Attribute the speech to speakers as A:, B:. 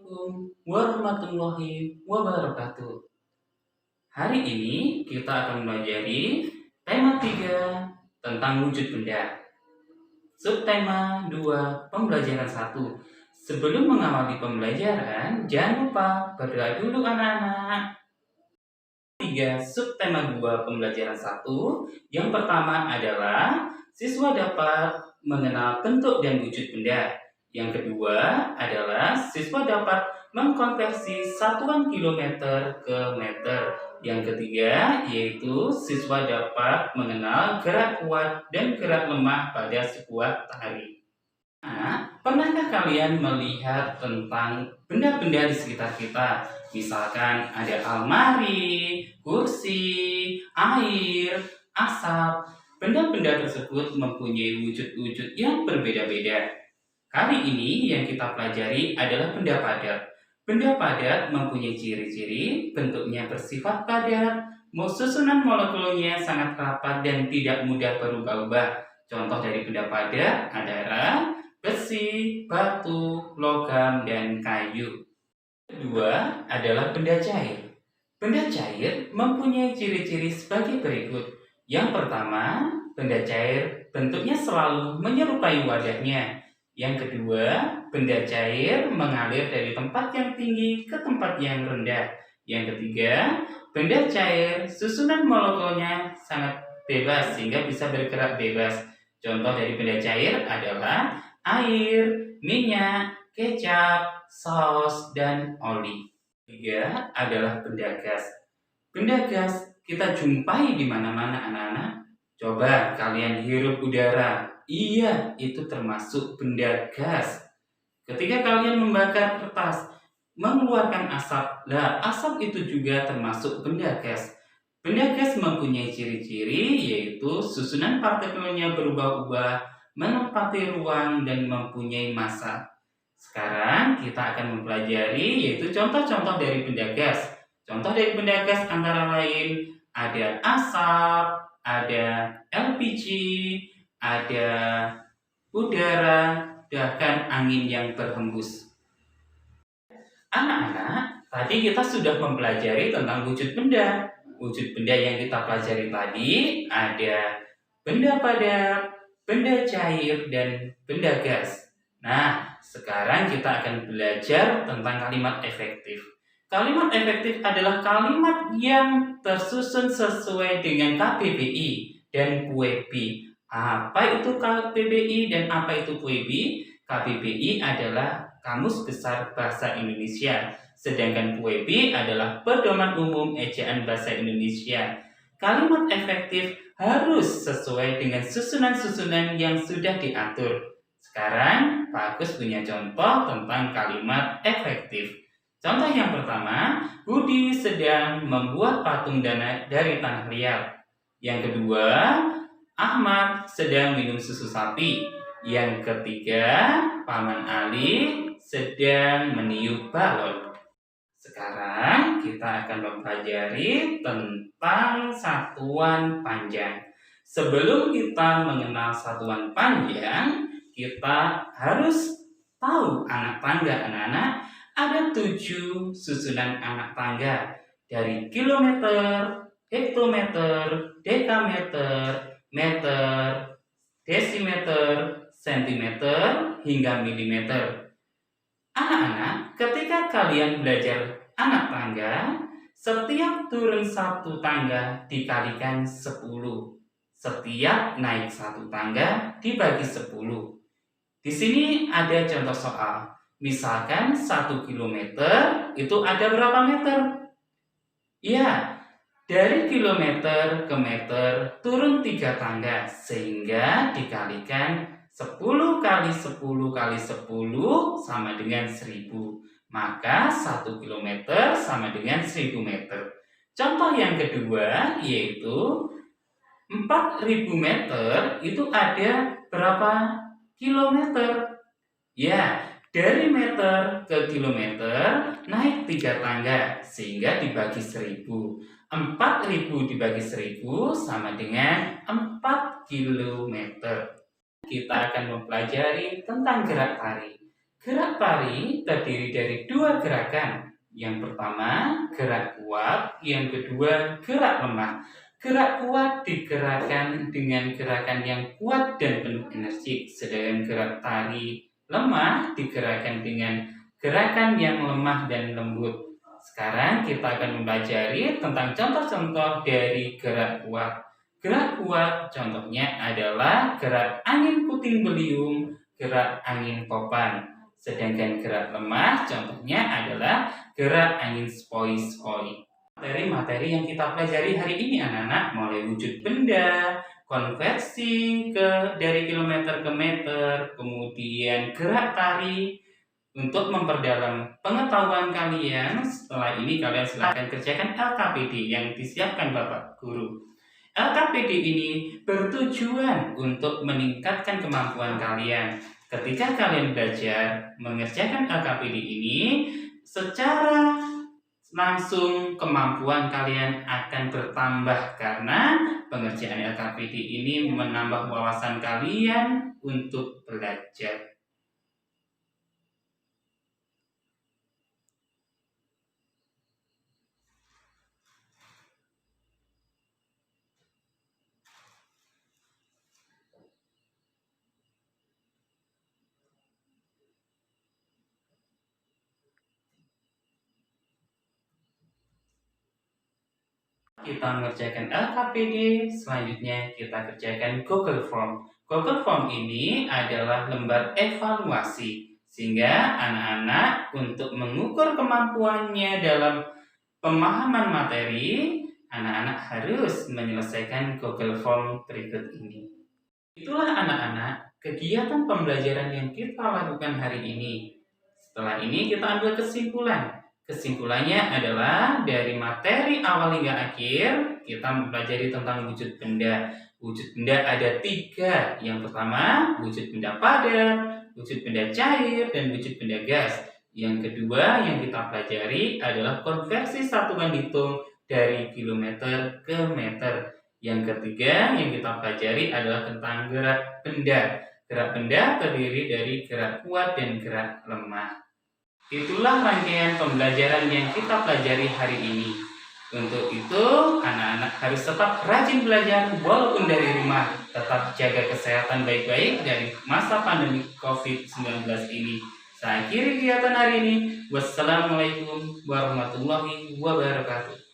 A: Assalamualaikum warahmatullahi wabarakatuh. Hari ini kita akan mempelajari tema 3 tentang wujud benda. Subtema 2 pembelajaran 1. Sebelum mengawali pembelajaran, jangan lupa berdoa dulu anak-anak. 3 subtema 2 pembelajaran 1. Yang pertama adalah siswa dapat mengenal bentuk dan wujud benda. Yang kedua adalah siswa dapat mengkonversi satuan kilometer ke meter. Yang ketiga yaitu siswa dapat mengenal gerak kuat dan gerak lemah pada sebuah tari. Pernahkah kalian melihat tentang benda-benda di sekitar kita? Misalkan ada almari, kursi, air, asap. Benda-benda tersebut mempunyai wujud-wujud yang berbeda-beda. Kali ini yang kita pelajari adalah benda padat. Benda padat mempunyai ciri-ciri, bentuknya bersifat padat, susunan molekulnya sangat rapat dan tidak mudah berubah-ubah. Contoh dari benda padat adalah besi, batu, logam, dan kayu. Kedua adalah benda cair. Benda cair mempunyai ciri-ciri sebagai berikut. Yang pertama, benda cair bentuknya selalu menyerupai wadahnya. Yang kedua, benda cair mengalir dari tempat yang tinggi ke tempat yang rendah. Yang ketiga, benda cair susunan molekulnya sangat bebas sehingga bisa bergerak bebas. Contoh dari benda cair adalah air, minyak, kecap, saus, dan oli. Tiga adalah benda gas. Benda gas kita jumpai di mana-mana anak-anak. Coba kalian hirup udara. Iya, itu termasuk benda gas. Ketika kalian membakar kertas, mengeluarkan asap. Nah, asap itu juga termasuk benda gas. Benda gas mempunyai ciri-ciri yaitu susunan partikelnya berubah-ubah, menempati ruang dan mempunyai massa. Sekarang kita akan mempelajari yaitu contoh-contoh dari benda gas. Contoh dari benda gas antara lain ada asap, ada LPG, ada udara, bahkan angin yang berhembus. Anak-anak, tadi kita sudah mempelajari tentang wujud benda. Wujud benda yang kita pelajari tadi ada benda padat, benda cair, dan benda gas. Nah, sekarang kita akan belajar tentang kalimat efektif. Kalimat efektif adalah kalimat yang tersusun sesuai dengan KBBI dan PUEBI. Apa itu KBBI dan apa itu PUEBI? KBBI adalah Kamus Besar Bahasa Indonesia, sedangkan PUEBI adalah Pedoman Umum Ejaan Bahasa Indonesia. Kalimat efektif harus sesuai dengan susunan-susunan yang sudah diatur. Sekarang, Pak Agus punya contoh tentang kalimat efektif. Contoh yang pertama, Budi sedang membuat patung dari tanah liat. Yang kedua, Ahmad sedang minum susu sapi. Yang ketiga, Paman Ali sedang meniup balon. Sekarang kita akan mempelajari tentang satuan panjang. Sebelum kita mengenal satuan panjang, kita harus tahu anak tangga anak-anak. Ada 7 susunan anak tangga dari kilometer, hektometer, dekameter, meter, desimeter, sentimeter, hingga milimeter. Anak-anak, ketika kalian belajar anak tangga, setiap turun satu tangga dikalikan 10. Setiap naik satu tangga dibagi 10. Di sini ada contoh soal. Misalkan 1 kilometer itu ada berapa meter? Ya, dari kilometer ke meter turun 3 tangga sehingga dikalikan 10 kali 10 kali 10 sama dengan 1000. Maka 1 kilometer sama dengan 1000 meter. Contoh yang kedua yaitu 4000 meter itu ada berapa kilometer? Ya, dari meter ke kilometer naik 3 tangga sehingga dibagi 1000. 4000 dibagi 1000 sama dengan 4 kilometer. Kita akan mempelajari tentang gerak tari. Gerak tari terdiri dari dua gerakan. Yang pertama, gerak kuat, yang kedua, gerak lemah. Gerak kuat digerakkan dengan gerakan yang kuat dan penuh energi, sedangkan gerak tari lemah digerakkan dengan gerakan yang lemah dan lembut. Sekarang kita akan mempelajari tentang contoh-contoh dari gerak kuat. Gerak kuat contohnya adalah gerak angin puting beliung, gerak angin topan. Sedangkan gerak lemah contohnya adalah gerak angin sepoi-sepoi. Materi-materi yang kita pelajari hari ini anak-anak mulai wujud benda, konversi dari kilometer ke meter, kemudian gerak tari. Untuk memperdalam pengetahuan kalian, setelah ini kalian silakan kerjakan LKPD yang disiapkan Bapak Guru. LKPD ini bertujuan untuk meningkatkan kemampuan kalian. Ketika kalian belajar mengerjakan LKPD ini, secara langsung kemampuan kalian akan bertambah karena pengerjaan LKPD ini menambah wawasan kalian untuk belajar. Kita mengerjakan LKPD, selanjutnya kita kerjakan Google Form. Google Form ini adalah lembar evaluasi, sehingga anak-anak untuk mengukur kemampuannya dalam pemahaman materi, anak-anak harus menyelesaikan Google Form berikut ini. Itulah anak-anak kegiatan pembelajaran yang kita lakukan hari ini. Setelah ini kita ambil kesimpulan. Kesimpulannya adalah dari materi awal hingga akhir kita mempelajari tentang wujud benda. Wujud benda ada 3. Yang pertama, wujud benda padat, wujud benda cair, dan wujud benda gas. Yang kedua yang kita pelajari adalah konversi satuan hitung dari kilometer ke meter. Yang ketiga yang kita pelajari adalah tentang gerak benda. Gerak benda terdiri dari gerak kuat dan gerak lemah. Itulah rangkaian pembelajaran yang kita pelajari hari ini. Untuk itu, anak-anak harus tetap rajin belajar walaupun dari rumah. Tetap jaga kesehatan baik-baik dari masa pandemi COVID-19 ini. Saya akhiri kegiatan hari ini. Wassalamualaikum warahmatullahi wabarakatuh.